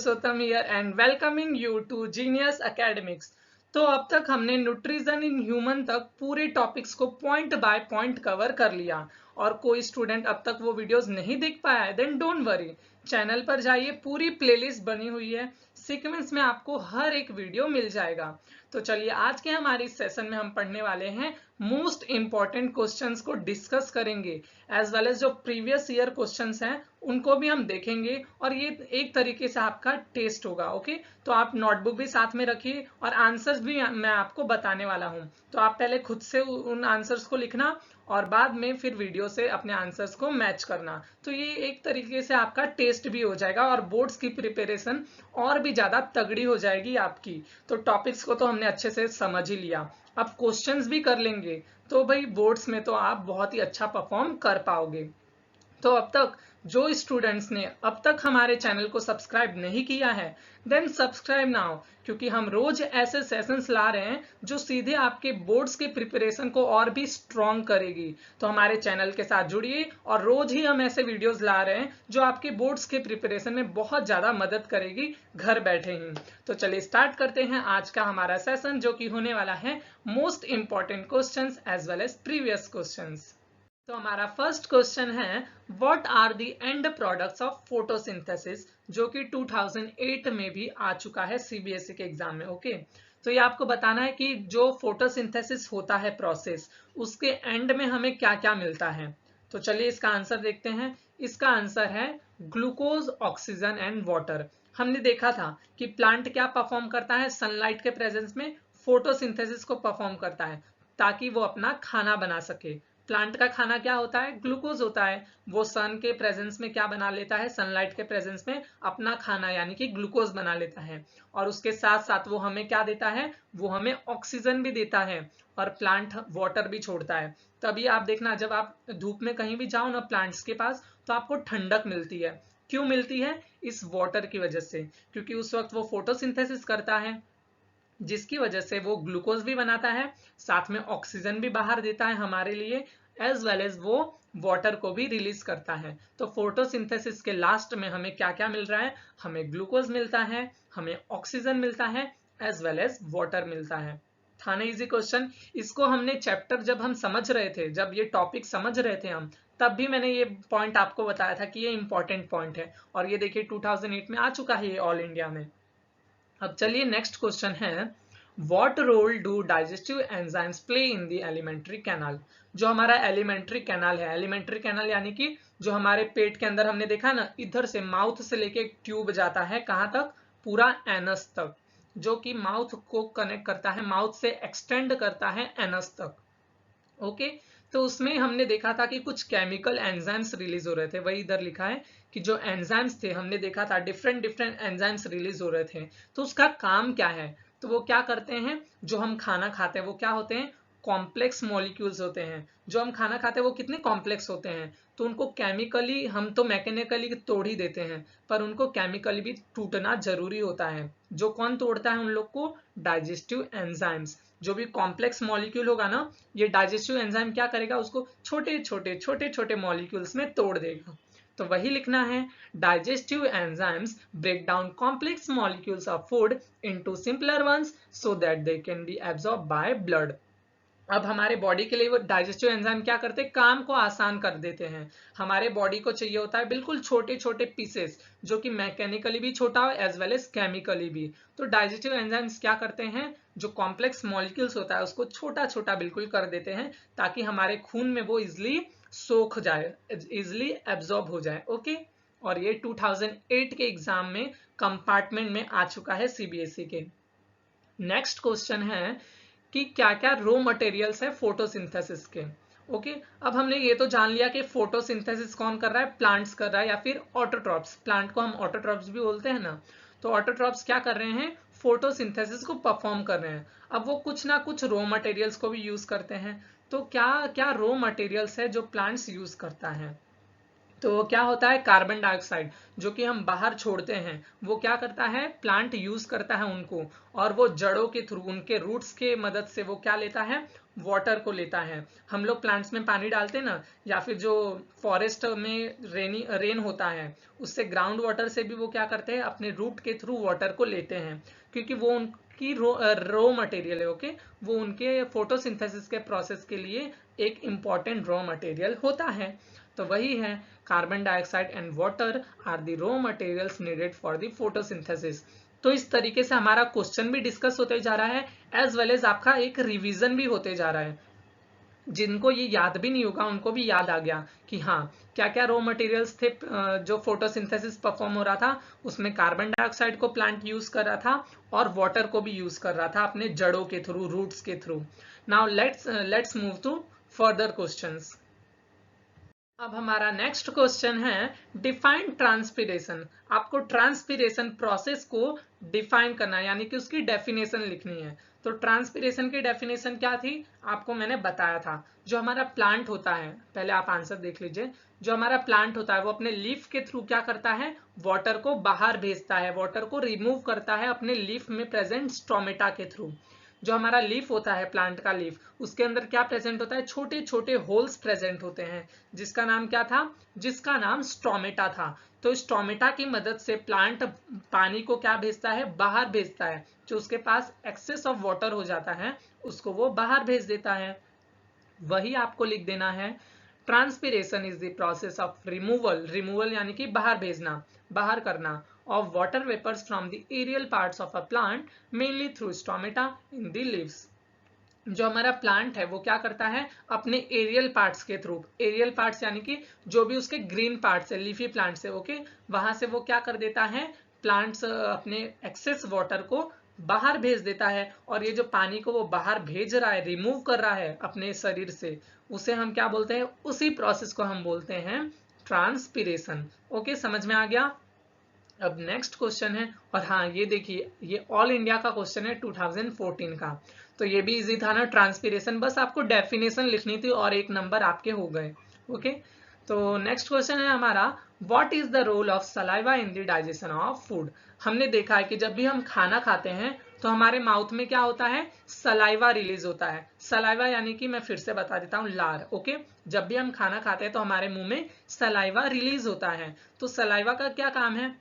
Purushottam here and welcoming you to genius academics. तो अब तक हमने न्यूट्रिशन इन ह्यूमन तक पूरे टॉपिक्स को पॉइंट बाय पॉइंट कवर कर लिया और कोई स्टूडेंट अब तक वो वीडियोस नहीं देख पाया है देन डोंट वरी, चैनल पर जाइए, पूरी प्लेलिस्ट बनी हुई है, सीक्वेंस में आपको हर एक वीडियो मिल जाएगा। तो चलिए आज के हमारे इस सेशन में हम पढ़ने वाले हैं मोस्ट इंपॉर्टेंट क्वेश्चंस को डिस्कस करेंगे एज वेल एज जो प्रीवियस ईयर क्वेश्चंस हैं उनको भी हम देखेंगे और ये एक तरीके से आपका टेस्ट होगा। ओके, तो आप नोटबुक भी साथ में रखिए और आंसर्स भी मैं आपको बताने वाला हूं, तो आप पहले खुद से उन आंसर्स को लिखना और बाद में फिर वीडियो से अपने आंसर्स को मैच करना। तो ये एक तरीके से आपका टेस्ट भी हो जाएगा और बोर्ड्स की प्रिपरेशन और भी ज्यादा तगड़ी हो जाएगी आपकी। तो टॉपिक्स को तो हमने अच्छे से समझ ही लिया, अब क्वेश्चंस भी कर लेंगे तो भाई बोर्ड्स में तो आप बहुत ही अच्छा परफॉर्म कर पाओगे। तो अब तक जो स्टूडेंट्स ने अब तक हमारे चैनल को सब्सक्राइब नहीं किया है देन सब्सक्राइब नाउ, क्योंकि हम रोज ऐसे सेशंस ला रहे हैं जो सीधे आपके बोर्ड्स के प्रिपरेशन को और भी स्ट्रॉन्ग करेगी। तो हमारे चैनल के साथ जुड़िए और रोज ही हम ऐसे वीडियोस ला रहे हैं जो आपके बोर्ड्स के प्रिपरेशन में बहुत ज्यादा मदद करेगी घर बैठे ही। तो चलिए स्टार्ट करते हैं आज का हमारा सेशन जो कि होने वाला है most important questions as well as previous questions. तो हमारा फर्स्ट क्वेश्चन है what are the end products of photosynthesis, जो कि 2008 में भी आ चुका है सीबीएसई के एग्जाम में। ओके, तो ये आपको बताना है कि जो फोटोसिंथेसिस होता है प्रोसेस, उसके एंड में हमें क्या क्या मिलता है। तो चलिए इसका आंसर देखते हैं। इसका आंसर है ग्लूकोज, ऑक्सीजन एंड वाटर। हमने देखा था कि प्लांट क्या परफॉर्म करता है सनलाइट के प्रेजेंस में, फोटोसिंथेसिस को परफॉर्म करता है ताकि वो अपना खाना बना सके। प्लांट का खाना क्या होता है, ग्लूकोज होता है। वो सन के प्रेजेंस में क्या बना लेता है, सनलाइट के प्रेजेंस में अपना खाना यानी कि ग्लूकोज बना लेता है और उसके साथ साथ वो हमें क्या देता है, वो हमें ऑक्सीजन भी देता है और प्लांट वाटर भी छोड़ता है। तभी आप देखना जब आप धूप में कहीं भी जाओ ना प्लांट्स के पास तो आपको ठंडक मिलती है। क्यों मिलती है, इस वाटर की वजह से, क्योंकि उस वक्त वो फोटोसिंथेसिस करता है जिसकी वजह से वो ग्लूकोज भी बनाता है, साथ में ऑक्सीजन भी बाहर देता है हमारे लिए, एज वेल एज वो वाटर को भी रिलीज करता है। तो फोटोसिंथेसिस के लास्ट में हमें क्या क्या मिल रहा है, हमें ग्लूकोज मिलता है, हमें ऑक्सीजन मिलता है, एज वेल एज वाटर मिलता है। था ना इजी क्वेश्चन। इसको हमने चैप्टर जब हम समझ रहे थे, जब ये टॉपिक समझ रहे थे हम, तब भी मैंने ये पॉइंट आपको बताया था कि ये इंपॉर्टेंट पॉइंट है और ये देखिए 2008 में आ चुका है ये ऑल इंडिया में। अब चलिए नेक्स्ट क्वेश्चन है what role do digestive enzymes play in the alimentary canal. जो हमारा एलिमेंट्री कैनाल है, एलिमेंट्री कैनाल यानी कि जो हमारे पेट के अंदर हमने देखा ना, इधर से माउथ से लेके एक ट्यूब जाता है कहां तक, पूरा एनस तक, जो कि माउथ को कनेक्ट करता है, माउथ से एक्सटेंड करता है एनस तक। ओके, तो उसमें हमने देखा था कि कुछ केमिकल एंजाइम्स रिलीज हो रहे थे, वही इधर लिखा है कि जो एंजाइम्स थे हमने देखा था डिफरेंट डिफरेंट एंजाइम्स रिलीज हो रहे थे। तो उसका काम क्या है, तो वो क्या करते हैं, जो हम खाना खाते हैं वो क्या होते हैं, कॉम्प्लेक्स मॉलिक्यूल्स होते हैं। जो हम खाना खाते हैं वो कितने कॉम्प्लेक्स होते हैं, तो उनको केमिकली, हम तो मैकेनिकली तोड़ ही देते हैं पर उनको केमिकली भी टूटना जरूरी होता है। जो कौन तोड़ता है उन लोग को, डाइजेस्टिव एंजाइम्स। जो भी कॉम्प्लेक्स मॉलिक्यूल होगा ना, ये डाइजेस्टिव एंजाइम क्या करेगा, उसको छोटे छोटे छोटे छोटे मॉलिक्यूल्स में तोड़ देगा। तो वही लिखना है, digestive enzymes break down complex molecules of food into simpler ones so that they can be absorb by blood. अब हमारे बॉडी के लिए वो डाइजेस्टिव एंजाइम क्या करते हैं, काम को आसान कर देते हैं। हमारे बॉडी को चाहिए होता है बिल्कुल छोटे छोटे पीसेस, जो कि मैकेनिकली भी छोटा हो एज वेल एज केमिकली भी। तो डाइजेस्टिव एंजाइम्स क्या करते हैं, जो कॉम्प्लेक्स मॉलिक्यूल्स होता है उसको छोटा छोटा बिल्कुल कर देते हैं ताकि हमारे खून में वो इजिली सोख जाए, इजिली एब्जॉर्ब हो जाए। ओके, और ये 2008 के एग्जाम में कंपार्टमेंट में आ चुका है सीबीएसई के। नेक्स्ट क्वेश्चन है कि क्या क्या रो मटेरियल्स है फोटोसिंथेसिस के। ओके, अब हमने ये तो जान लिया कि फोटोसिंथेसिस कौन कर रहा है, प्लांट्स कर रहा है या फिर ऑटोट्रॉप्स, प्लांट को हम ऑटोट्रॉप्स भी बोलते हैं ना। तो ऑटोट्रॉप्स क्या कर रहे हैं, फोटोसिंथेसिस को परफॉर्म कर रहे हैं। अब वो कुछ ना कुछ रो मटेरियल्स को भी यूज करते हैं। तो क्या क्या रो मटेरियल्स है जो प्लांट्स यूज करता है, तो क्या होता है, कार्बन डाइऑक्साइड जो कि हम बाहर छोड़ते हैं वो क्या करता है, प्लांट यूज करता है उनको, और वो जड़ों के थ्रू, उनके रूट्स के मदद से वो क्या लेता है, वाटर को लेता है। हम लोग प्लांट्स में पानी डालते हैं ना, या फिर जो फॉरेस्ट में रेन होता है उससे ग्राउंड वाटर से भी वो क्या करते हैं, अपने रूट के थ्रू वाटर को लेते हैं, क्योंकि वो उनकी रो मटेरियल है। ओके, वो उनके फोटोसिंथेसिस के प्रोसेस के लिए एक इम्पॉर्टेंट रॉ मटेरियल होता है। तो वही है, carbon dioxide and water are the raw materials needed for the photosynthesis. तो इस तरीके से हमारा क्वेश्चन भी डिस्कस होते जा रहा है, एज वेल एज आपका एक रिवीजन भी होते जा रहा है। जिनको ये याद भी नहीं होगा उनको भी याद आ गया कि हाँ, क्या क्या रॉ मटेरियल्स थे जो फोटोसिंथेसिस परफॉर्म हो रहा था, उसमें कार्बन डाइऑक्साइड को प्लांट यूज कर रहा था और वाटर को भी यूज कर रहा था अपने जड़ों के थ्रू, रूट्स के through. Now let's move to further questions. अब हमारा नेक्स्ट क्वेश्चन है, डिफाइन ट्रांसपिरेशन। आपको ट्रांसपिरेशन प्रोसेस को डिफाइन करना है, यानी कि उसकी डेफिनेशन लिखनी है। तो ट्रांसपिरेशन की डेफिनेशन क्या थी, आपको मैंने बताया था। जो हमारा प्लांट होता है, पहले आप आंसर देख लीजिए, जो हमारा प्लांट होता है वो अपने लीफ के थ्रू क्या करता है, वाटर को बाहर भेजता है, वाटर को रिमूव करता है अपने लीफ में प्रेजेंट स्टोमेटा के थ्रू। जो हमारा लीफ होता है, प्लांट का लीफ, उसके अंदर क्या प्रेजेंट होता है, छोटे छोटे होल्स प्रेजेंट होते हैं, जिसका नाम क्या था, जिसका नाम स्टोमेटा था। तो स्टोमेटा की मदद से प्लांट पानी को क्या भेजता है, बाहर भेजता है। जो उसके पास एक्सेस ऑफ वाटर हो जाता है उसको वो बाहर भेज देता है। वही आपको लिख देना है, transpiration is the process of removal, removal यानी कि बाहर भेजना, बाहर करना, of water vapors from the aerial parts of a plant mainly through stomata in the leaves। जो हमारा प्लांट है वो क्या करता है, अपने एरियल पार्ट्स के थ्रू, एरियल पार्ट्स यानी कि जो भी उसके ग्रीन पार्ट्स है, लीफी प्लांट्स है, ओके, वहां से वो क्या कर देता है, प्लांट्स अपने एक्सेस वाटर को बाहर भेज देता है। और ये जो पानी को वो बाहर भेज रहा है, रिमूव कर रहा है अपने शरीर से, उसे हम क्या बोलते हैं, उसी प्रोसेस को हम बोलते हैं ट्रांसपिरेशन। ओके, समझ में आ गया। अब नेक्स्ट क्वेश्चन है, और हाँ ये देखिए, ये ऑल इंडिया का क्वेश्चन है 2014 का। तो ये भी इजी था ना, ट्रांसपिरेशन, बस आपको डेफिनेशन लिखनी थी और एक नंबर आपके हो गए। ओके, तो नेक्स्ट क्वेश्चन है हमारा, what is the role of saliva in the digestion of food. हमने देखा है कि जब भी हम खाना खाते हैं तो हमारे माउथ में क्या होता है, सलाइवा रिलीज होता है। सलाइवा यानी कि मैं फिर से बता देता हूँ, लार। ओके, जब भी हम खाना खाते हैं तो हमारे मुंह में सलाइवा रिलीज होता है। तो सलाइवा का क्या काम है,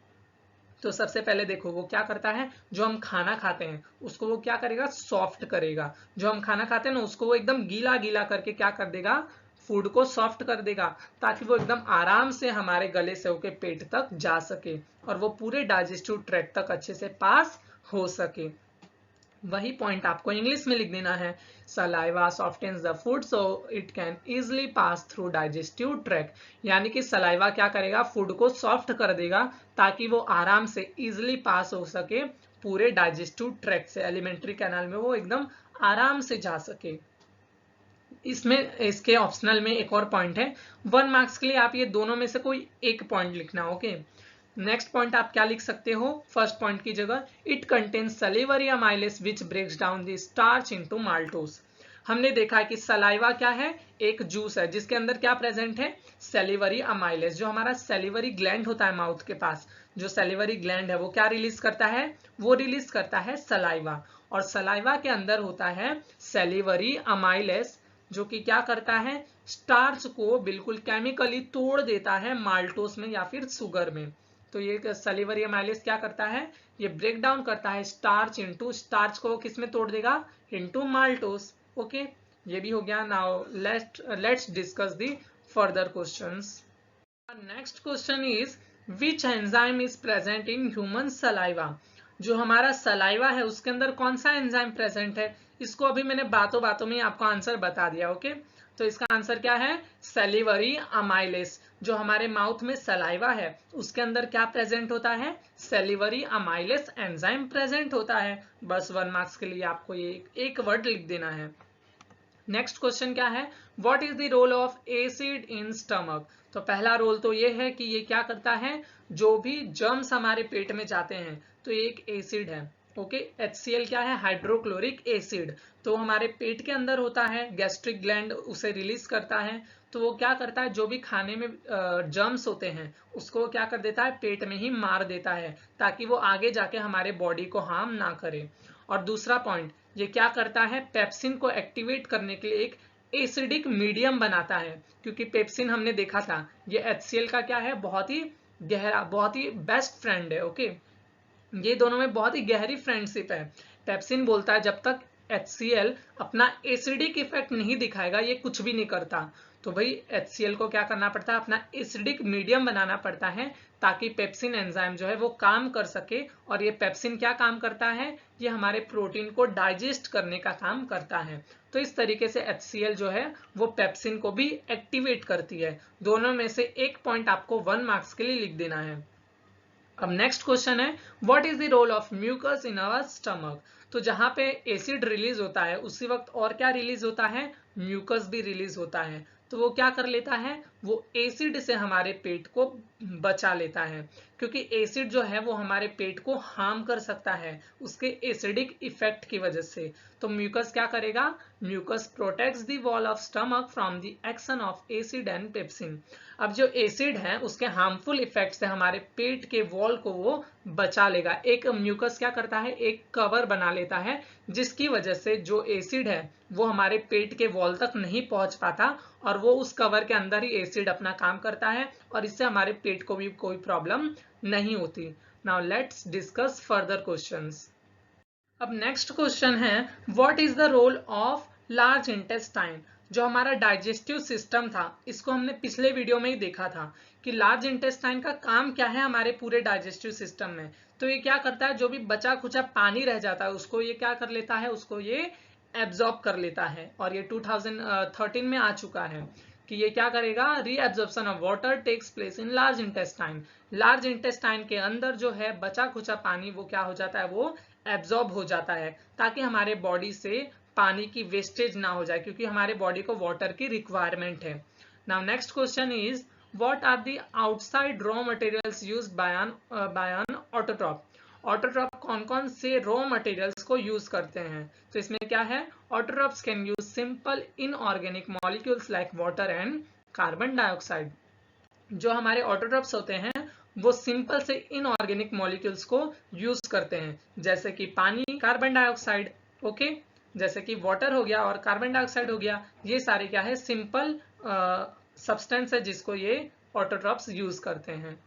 तो सबसे पहले देखो वो क्या करता है, जो हम खाना खाते हैं उसको वो क्या करेगा, सॉफ्ट करेगा। जो हम खाना खाते हैं ना उसको वो एकदम गीला गीला करके क्या कर देगा, फूड को सॉफ्ट कर देगा, ताकि वो एकदम आराम से हमारे गले से होके पेट तक जा सके और वो पूरे डाइजेस्टिव ट्रैक्ट तक अच्छे से पास हो सके। वही पॉइंट आपको इंग्लिश में लिख देना है, saliva softens the food so it can easily pass through digestive tract. यानी कि सलाइवा क्या करेगा, फूड को सॉफ्ट कर देगा ताकि वो आराम से इजिली पास हो सके पूरे डाइजेस्टिव ट्रैक्ट से, एलिमेंट्री कैनाल में वो एकदम आराम से जा सके। इसमें इसके ऑप्शनल में एक और पॉइंट है, 1 मार्क्स के लिए आप ये दोनों में से कोई एक पॉइंट लिखना। ओके, नेक्स्ट पॉइंट आप क्या लिख सकते हो, फर्स्ट पॉइंट की जगह, it contains salivary amylase which breaks down the starch into maltose. हमने देखा है कि सलाइवा क्या है, एक जूस है जिसके अंदर क्या प्रेजेंट है, सेलिवरी अमाइलेस। जो हमारा सेलिवरी ग्लैंड होता है माउथ के पास, जो सेलिवरी ग्लैंड है वो क्या रिलीज करता है, वो रिलीज करता है सलाइवा। और सलाइवा के अंदर होता है सेलिवरी अमाइलेस, जो कि क्या करता है, स्टार्च को बिल्कुल केमिकली तोड़ देता है माल्टोस में या फिर शुगर में। तो ये सलिवरी अमाइलेस क्या करता है, ये ब्रेक डाउन करता है स्टार्च इनटू, स्टार्च को किसमें तोड़ देगा, इनटू माल्टोस। ओके, ये भी हो गया। Now let's discuss the further questions. Next question is, which enzyme is present in human saliva. जो हमारा सलाइवा है उसके अंदर कौन सा एंजाइम प्रेजेंट है, इसको अभी मैंने बातों बातों में आपको आंसर बता दिया। ओके, तो इसका आंसर क्या है, सेलिवरी अमाइलेस। जो हमारे माउथ में सलाइवा है उसके अंदर क्या प्रेजेंट होता है, सेलिवरी अमाइलेस एंजाइम प्रेजेंट होता है। बस 1 मार्क्स के लिए आपको ये एक वर्ड लिख देना है। नेक्स्ट क्वेश्चन क्या है, what is the role of acid in stomach. तो पहला रोल तो ये है कि ये क्या करता है, जो भी जर्म्स हमारे पेट में जाते हैं तो ये एक एसिड है। ओके, HCl क्या है? Hydrochloric acid. तो हमारे पेट के अंदर होता है, गैस्ट्रिक ग्लैंड उसे रिलीज करता है। तो वो क्या करता है, जो भी खाने में जर्म्स होते हैं उसको क्या कर देता है, पेट में ही मार देता है, ताकि वो आगे जाके हमारे बॉडी को हार्म ना करे। और दूसरा पॉइंट, ये क्या करता है, पेप्सिन को एक्टिवेट करने के लिए एक एसिडिक मीडियम बनाता है। क्योंकि पेप्सिन हमने देखा था, ये HCl का क्या है, बहुत ही गहरा, बहुत ही बेस्ट फ्रेंड है। ओके, ये दोनों में बहुत ही गहरी फ्रेंडशिप है। पेप्सिन बोलता है जब तक HCl अपना एसिडिक इफेक्ट नहीं दिखाएगा ये कुछ भी नहीं करता। तो भाई HCl को क्या करना पड़ता है, अपना एसिडिक मीडियम बनाना पड़ता है, ताकि पेप्सिन एंजाइम जो है वो काम कर सके। और ये पेप्सिन क्या काम करता है, ये हमारे प्रोटीन को डाइजेस्ट करने का काम करता है। तो इस तरीके से HCl जो है वो पेप्सिन को भी एक्टिवेट करती है। दोनों में से एक पॉइंट आपको 1 मार्क्स के लिए लिख देना है। अब नेक्स्ट क्वेश्चन है, what is the role of mucus in our stomach. तो जहां पे एसिड रिलीज होता है उसी वक्त और क्या रिलीज होता है, म्यूकस भी रिलीज होता है। तो वो क्या कर लेता है, वो एसिड से हमारे पेट को बचा लेता है। क्योंकि एसिड जो है वो हमारे पेट को हार्म कर सकता है उसके एसिडिक इफेक्ट की वजह से। तो म्यूकस क्या करेगा, mucus protects the wall of stomach from the action of acid and pepsin. अब जो एसिड है उसके हार्मफुल इफेक्ट से हमारे पेट के वॉल को वो बचा लेगा। एक म्यूकस क्या करता है, एक कवर बना लेता है, जिसकी वजह से जो एसिड है वो हमारे पेट के वॉल तक नहीं पहुंच पाता, और वो उस कवर के अंदर ही एसिड अपना काम करता है, और इससे हमारे पेट को भी कोई प्रॉब्लम नहीं होती। Now let's discuss further questions. अब नेक्स्ट क्वेश्चन है, what is the role of large intestine. जो हमारा डाइजेस्टिव सिस्टम था, इसको हमने पिछले वीडियो में ही देखा था कि लार्ज इंटेस्टाइन का काम क्या है हमारे पूरे डाइजेस्टिव सिस्टम में। तो ये क्या करता है, जो भी बचा खुचा पानी रह जाता है उसको ये क्या कर लेता है, उसको ये एब्जॉर्ब कर लेता है। और ये 2013 में आ चुका है कि ये क्या करेगा, reabsorption of water takes place in large intestine. Large intestine के अंदर जो है बचा खुचा पानी वो क्या हो जाता है, वो एब्जॉर्ब हो जाता है, ताकि हमारे बॉडी से पानी की वेस्टेज ना हो जाए, क्योंकि हमारे बॉडी को वाटर की रिक्वायरमेंट है। Now next question is, what are the outside raw materials used by an autotroph. Autotroph कौन कौन से रॉ मटेरियल्स को यूज करते हैं। तो इसमें क्या है, autotrophs can use simple inorganic molecules like water and carbon dioxide. जो हमारे ऑटोट्रॉप्स होते हैं वो सिंपल से इनऑर्गेनिक मॉलिक्यूल्स को यूज करते हैं, जैसे कि पानी, कार्बन डाइऑक्साइड। ओके, जैसे कि वाटर हो गया और कार्बन डाइऑक्साइड हो गया, ये सारे क्या है, सिंपल सब्सटेंस है जिसको ये ऑटोट्रॉप्स यूज करते हैं।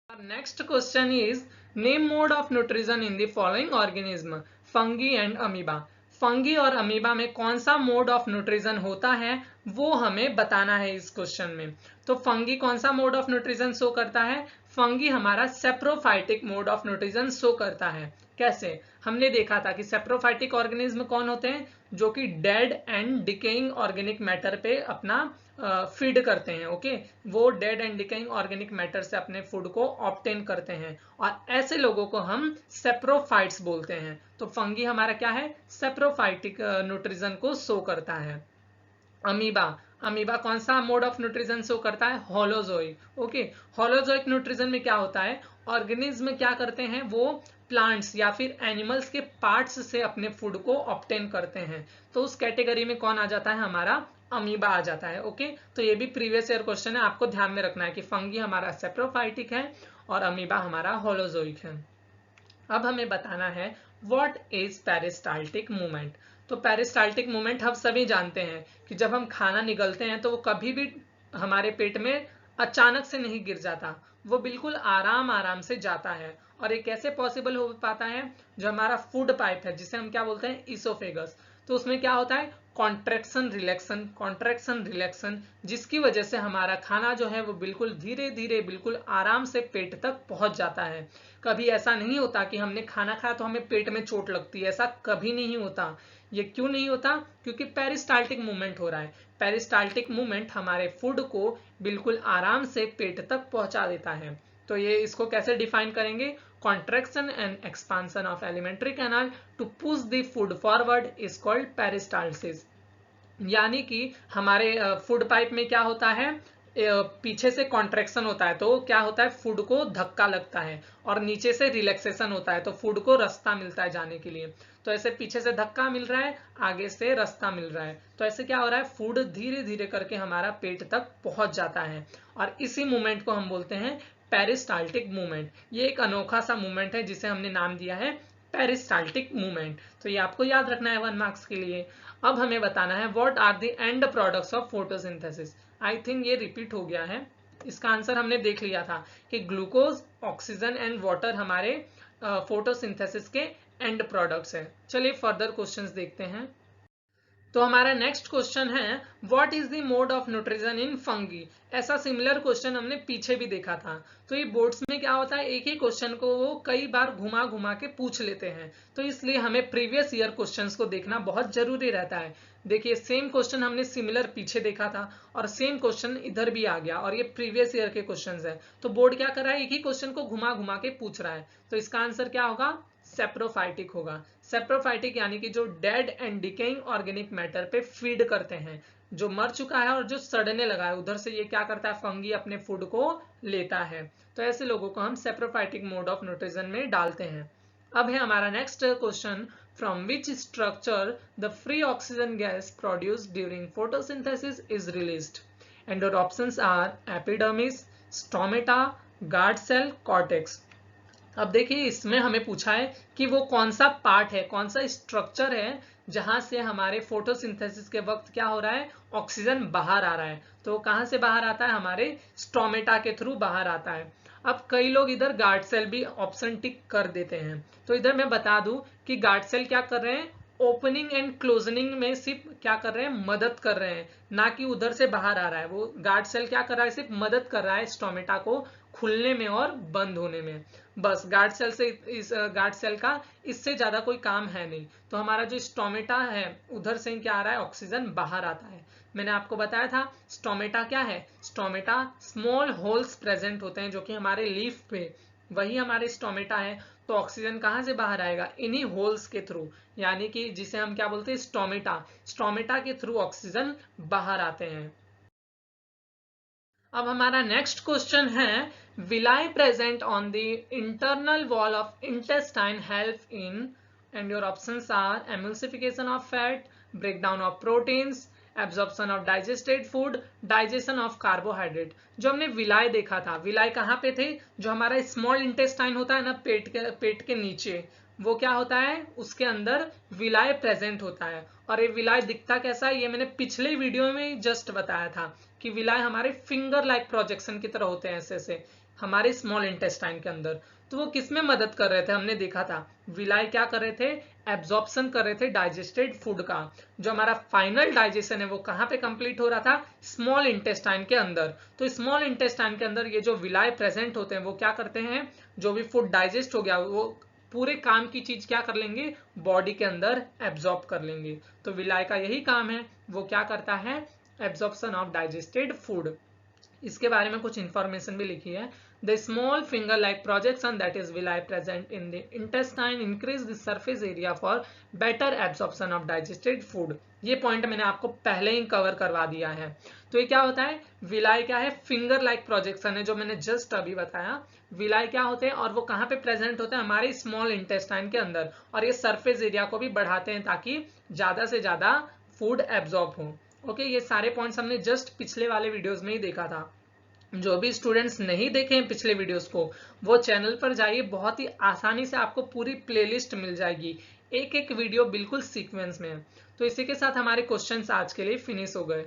Next question is, name mode of nutrition in the following organism, fungi and amoeba. Fungi और अमीबा में कौन सा मोड ऑफ न्यूट्रिशन होता है वो हमें बताना है इस क्वेश्चन में। तो फंगी कौन सा मोड ऑफ न्यूट्रिशन शो करता है, फंगी हमारा saprophytic mode of nutrition show करता है। कैसे, हमने देखा था कि सेप्रोफाइटिक ऑर्गेनिज्म कौन होते हैं, जो कि dead and decaying organic matter पे अपना फीड करते हैं। ओके, वो dead and decaying organic matter से अपने फूड को ऑब्टेन करते हैं, और ऐसे लोगों को हम सेप्रोफाइट्स बोलते हैं। तो फंगी हमारा क्या है, सेप्रोफाइटिक न्यूट्रिशन को शो करता है। अमीबा, अमीबा कौन सा मोड ऑफ न्यूट्रिशन शो करता है, होलोजोइक। ओके, होलोजोइक न्यूट्रिशन में क्या होता है, ऑर्गेनिज्म क्या करते हैं, वो प्लांट्स या फिर एनिमल्स के पार्ट्स से अपने फूड को ऑब्टेन करते हैं। तो उस कैटेगरी में कौन आ जाता है, हमारा अमीबा आ जाता है। ओके, तो ये भी प्रीवियस ईयर क्वेश्चन है, आपको ध्यान में रखना है कि फंगी हमारा सेप्रोफाइटिक है और अमीबा हमारा होलोजोइक है। अब हमें बताना है व्हाट इज पेरिस्टाल्टिक मूवमेंट। तो पेरिस्टाल्टिक मूवमेंट हम सभी जानते हैं कि जब हम खाना निगलते हैं तो वो कभी भी हमारे पेट में अचानक से नहीं गिर जाता, वो बिल्कुल आराम आराम से जाता है। और ये कैसे पॉसिबल हो पाता है, जो हमारा फूड पाइप है जिसे हम क्या बोलते हैं, इसोफेगस, तो उसमें क्या होता है, कॉन्ट्रैक्शन रिलैक्शन, कॉन्ट्रैक्शन रिलैक्शन, जिसकी वजह से हमारा खाना जो है वो बिल्कुल धीरे धीरे बिल्कुल आराम से पेट तक पहुंच जाता है। कभी ऐसा नहीं होता कि हमने खाना खाया तो हमें पेट में चोट लगती है, ऐसा कभी नहीं होता। ये क्यों नहीं होता, क्योंकि पेरिस्टाल्टिक मूवमेंट हो रहा है। पेरिस्टाल्टिक मूवमेंट हमारे फूड को बिल्कुल आराम से पेट तक पहुंचा देता है। तो ये इसको कैसे डिफाइन करेंगे, contraction and expansion of alimentary canal to push the food forward is called peristalsis. यानी कि हमारे फूड पाइप में क्या होता है, पीछे से कॉन्ट्रैक्शन होता है तो क्या होता है, फूड को धक्का लगता है, और नीचे से रिलैक्सेशन होता है तो फूड को रास्ता मिलता है जाने के लिए। तो ऐसे पीछे से धक्का मिल रहा है, आगे से रास्ता मिल रहा है, तो ऐसे क्या हो रहा है, फूड धीरे धीरे करके हमारा पेट तक पहुंच जाता है, और इसी मूवमेंट को हम बोलते हैं पेरिस्टाल्टिक मूवमेंट। ये एक अनोखा सा मूवमेंट है जिसे हमने नाम दिया है पेरिस्टाल्टिक मूवमेंट। तो ये आपको याद रखना है 1 मार्क्स के लिए। अब हमें बताना है what are the end products of photosynthesis. I think ये रिपीट हो गया है, इसका आंसर हमने देख लिया था कि ग्लूकोज, ऑक्सीजन एंड वाटर हमारे फोटोसिंथेसिस के एंड प्रोडक्ट्स हैं। चलिए फर्दर क्वेश्चंस देखते हैं। तो हमारा नेक्स्ट क्वेश्चन है what is the mode of nutrition in fungi. ऐसा सिमिलर क्वेश्चन हमने पीछे भी देखा था। तो ये बोर्ड्स में क्या होता है, एक ही क्वेश्चन को वो कई बार घुमा घुमा के पूछ लेते हैं, तो इसलिए हमें प्रीवियस ईयर क्वेश्चंस को देखना बहुत जरूरी रहता है। देखिए सेम क्वेश्चन हमने सिमिलर पीछे देखा था और सेम क्वेश्चन इधर भी आ गया, और ये प्रीवियस ईयर के क्वेश्चंस है। तो बोर्ड क्या कर रहा है, एक ही क्वेश्चन को घुमा घुमा के पूछ रहा है। तो इसका आंसर क्या होगा, सेप्रोफाइटिक होगा। सेप्रोफाइटिक यानी कि जो dead and decaying organic matter पे फीड करते हैं, जो मर चुका है और जो सड़ने लगा है उधर से ये क्या करता है, फंगी अपने फूड को लेता है। तो ऐसे लोगों को हम सेप्रोफाइटिक मोड ऑफ न्यूट्रिशन में डालते हैं। अब है हमारा next question, from which structure the free oxygen gas produced during photosynthesis is released. And your options are epidermis, stomata, guard cell, cortex. अब देखिए इसमें हमें पूछा है कि वो कौन सा पार्ट है, कौन सा स्ट्रक्चर है जहां से हमारे फोटोसिंथेसिस के वक्त क्या हो रहा है, ऑक्सीजन बाहर आ रहा है। तो कहां से बाहर आता है, हमारे स्टोमेटा के थ्रू बाहर आता है। अब कई लोग इधर गार्ड सेल भी ऑप्शन टिक कर देते हैं, तो इधर मैं बता दूं कि गार्ड सेल क्या कर रहे हैं, ओपनिंग एंड क्लोजनिंग में सिर्फ क्या कर रहे हैं, मदद कर रहे हैं, ना कि उधर से बाहर आ रहा है। वो गार्ड सेल क्या कर रहा है, सिर्फ मदद कर रहा है स्टोमेटा को खुलने में और बंद होने में। बस गार्ड सेल से, इस गार्ड सेल का इससे ज्यादा कोई काम है नहीं। तो हमारा जो स्टोमेटा है उधर से क्या आ रहा है, ऑक्सीजन बाहर आता है। मैंने आपको बताया था स्टोमेटा क्या है, स्टोमेटा स्मॉल होल्स प्रेजेंट होते हैं जो कि हमारे लीफ पे, वही हमारे स्टोमेटा है। तो ऑक्सीजन कहां से बाहर आएगा, इन्हीं होल्स के थ्रू, यानी कि जिसे हम क्या बोलते हैं, स्टोमेटा। स्टोमेटा के थ्रू ऑक्सीजन बाहर आते हैं। अब हमारा नेक्स्ट क्वेश्चन है, villi present on the internal wall of intestine help in, and your options are emulsification of fat, breakdown of proteins, absorption of digested food, digestion of carbohydrate. जो हमने villi देखा था, विलाई कहाँ पे थे, जो हमारा स्मॉल इंटेस्टाइन होता है ना, पेट के नीचे, वो क्या होता है, उसके अंदर विलाई प्रेजेंट होता है। और ये विलाई दिखता कैसा है, ये मैंने पिछले वीडियो में जस्ट बताया था कि विलाई हमारे फिंगर लाइक प्रोजेक्शन की तरह होते हैं, ऐसे ऐसे हमारे स्मॉल इंटेस्टाइन के अंदर। तो वो किसमें मदद कर रहे थे, हमने देखा था विलाई क्या कर रहे थे, एब्जॉर्प्शन कर रहे थे डाइजेस्टेड फूड का। जो हमारा फाइनल डाइजेशन है वो कहाँ पे कंप्लीट हो रहा था, स्मॉल इंटेस्टाइन के अंदर। तो स्मॉल इंटेस्टाइन के अंदर ये जो विलाई प्रेजेंट होते हैं वो क्या करते हैं, जो भी फूड डाइजेस्ट हो गया वो पूरे काम की चीज क्या कर लेंगे, बॉडी के अंदर एब्जॉर्ब कर लेंगे। तो विलाई का यही काम है, वो क्या करता है, एब्जॉर्प्शन ऑफ डाइजेस्टेड फूड। इसके बारे में कुछ इंफॉर्मेशन भी लिखी है। The small finger like projection that is villi present in the intestine increase the surface area for better absorption of digested food. ये पॉइंट मैंने आपको पहले ही कवर करवा दिया है। तो ये क्या होता है, विलाई क्या है, फिंगर लाइक प्रोजेक्शन है, जो मैंने जस्ट अभी बताया। विलाई क्या होते हैं और वो कहाँ पे प्रेजेंट होते हैं, हमारे स्मॉल इंटेस्टाइन के अंदर, और ये सरफेस एरिया को भी बढ़ाते हैं ताकि ज्यादा से ज्यादा फूड एब्जॉर्ब हो। ओके, ये सारे पॉइंट्स हमने जस्ट पिछले वाले वीडियोस में ही देखा था। जो भी स्टूडेंट्स नहीं देखे हैं पिछले वीडियोस को, वो चैनल पर जाइए, बहुत ही आसानी से आपको पूरी प्लेलिस्ट मिल जाएगी, एक एक वीडियो बिल्कुल सीक्वेंस में है। तो इसी के साथ हमारे क्वेश्चंस आज के लिए फिनिश हो गए।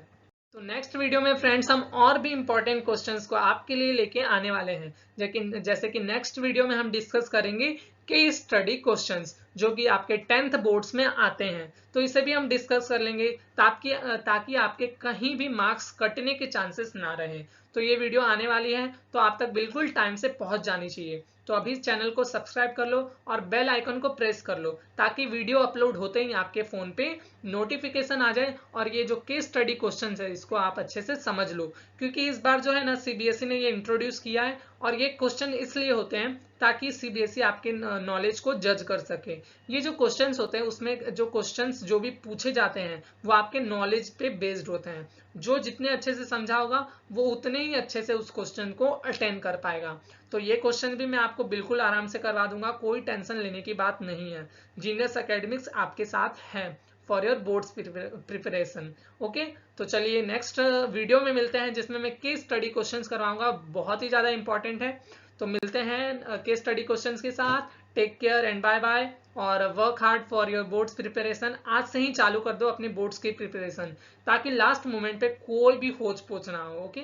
तो नेक्स्ट वीडियो में फ्रेंड्स हम और भी इंपॉर्टेंट क्वेश्चंस को आपके लिए लेके आने वाले हैं, लेकिन जैसे कि नेक्स्ट वीडियो में हम डिस्कस करेंगे केस स्टडी क्वेश्चंस जो कि आपके 10th बोर्ड्स में आते हैं। तो इसे भी हम डिस्कस कर लेंगे ताकि आपके कहीं भी मार्क्स कटने के चांसेस ना रहे। तो ये वीडियो आने वाली है तो आप तक बिल्कुल टाइम से पहुंच जानी चाहिए। तो अभी चैनल को सब्सक्राइब कर लो और बेल आइकन को प्रेस कर लो ताकि वीडियो अपलोड होते ही आपके फोन पे नोटिफिकेशन आ जाए और ये जो केस स्टडी क्वेश्चन है इसको आप अच्छे से समझ लो। क्योंकि इस बार जो है ना सीबीएसई ने ये इंट्रोड्यूस किया है और ये क्वेश्चन इसलिए होते हैं ताकि सीबीएसई आपके नॉलेज को जज कर सके। ये जो क्वेश्चंस होते हैं उसमें जो क्वेश्चंस जो भी पूछे जाते हैं वो आपके नॉलेज पे बेस्ड होते हैं। जो जितने अच्छे से समझा होगा वो उतने ही अच्छे से उस क्वेश्चन को अटेंड कर पाएगा। तो ये क्वेश्चन भी मैं आपको बिल्कुल आराम से करवा दूंगा, कोई टेंशन लेने की बात नहीं है। जीनियस एकेडमिक्स आपके साथ है for your boards preparation. Okay, तो चलिए नेक्स्ट वीडियो में मिलते हैं जिसमें मैं केस स्टडी क्वेश्चंस करवाऊंगा, बहुत ही ज्यादा इंपॉर्टेंट है। तो मिलते हैं केस स्टडी क्वेश्चंस के साथ। Take care and bye bye, और work hard for your boards preparation. आज से ही चालू कर दो अपनी बोर्ड्स की प्रिपरेशन ताकि लास्ट मोमेंट पे कोई भी होच पोच ना हो। ओके।